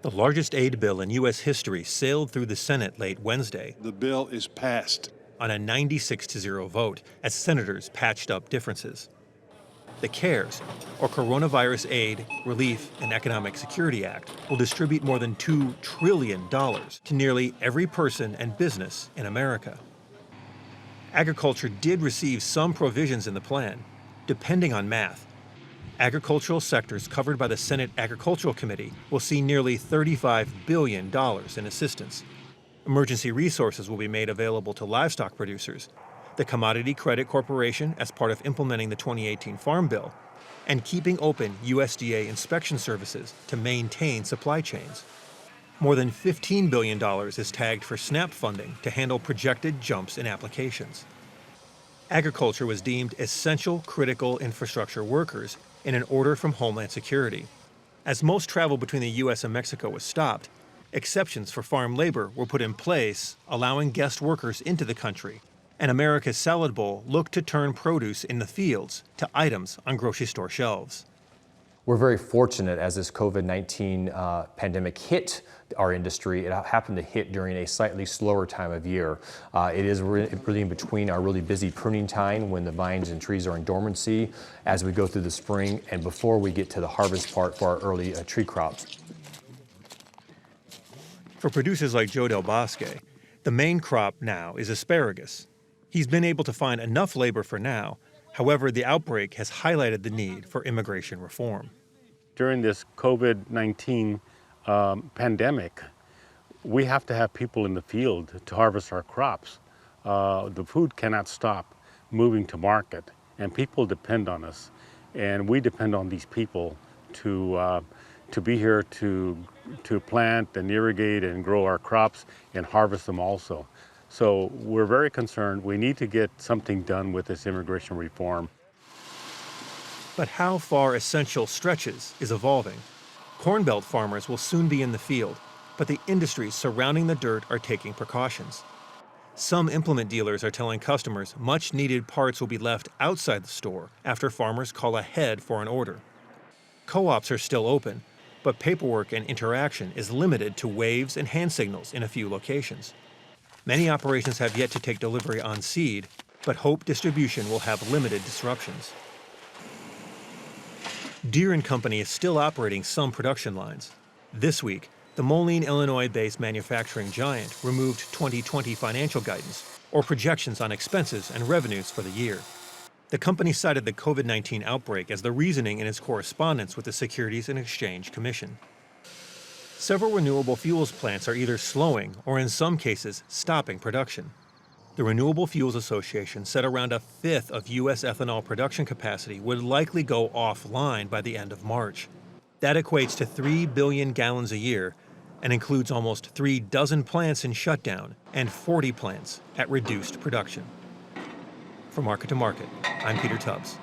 The largest aid bill in U.S. history sailed through the Senate late Wednesday The bill is passed. on a 96-0 vote as senators patched up differences. The CARES, or Coronavirus Aid, Relief, and Economic Security Act, will distribute more than $2 trillion to nearly every person and business in America. Agriculture did receive some provisions in the plan, depending on math. Agricultural sectors covered by the Senate Agricultural Committee will see nearly $35 billion in assistance. Emergency resources will be made available to livestock producers, the Commodity Credit Corporation as part of implementing the 2018 Farm Bill, and keeping open USDA inspection services to maintain supply chains. More than $15 billion is tagged for SNAP funding to handle projected jumps in applications. Agriculture was deemed essential critical infrastructure workers in an order from Homeland Security. As most travel between the U.S. and Mexico was stopped, exceptions for farm labor were put in place, allowing guest workers into the country, and America's Salad Bowl looked to turn produce in the fields to items on grocery store shelves. We're very fortunate as this COVID-19 pandemic hit our industry. It happened to hit during a slightly slower time of year. It is really in between our really busy pruning time when the vines and trees are in dormancy as we go through the spring and before we get to the harvest part for our early tree crops. For producers like Joe Del Bosque, the main crop now is asparagus. He's been able to find enough labor for now. However, the outbreak has highlighted the need for immigration reform. During this COVID-19 pandemic, we have to have people in the field to harvest our crops. The food cannot stop moving to market, and people depend on us. And we depend on these people to be here to plant and irrigate and grow our crops and harvest them also. So we're very concerned. We need to get something done with this immigration reform. But how far essential stretches is evolving. Corn Belt farmers will soon be in the field, but the industries surrounding the dirt are taking precautions. Some implement dealers are telling customers much-needed parts will be left outside the store after farmers call ahead for an order. Co-ops are still open, but paperwork and interaction is limited to waves and hand signals in a few locations. Many operations have yet to take delivery on seed, but hope distribution will have limited disruptions. Deere & Company is still operating some production lines. This week, the Moline, Illinois-based manufacturing giant removed 2020 financial guidance, or projections on expenses and revenues for the year. The company cited the COVID-19 outbreak as the reasoning in its correspondence with the Securities and Exchange Commission. Several renewable fuels plants are either slowing or in some cases stopping production. The Renewable Fuels Association said around a fifth of U.S. ethanol production capacity would likely go offline by the end of March. That equates to 3 billion gallons a year and includes almost 3 dozen plants in shutdown and 40 plants at reduced production. For Market to Market, I'm Peter Tubbs.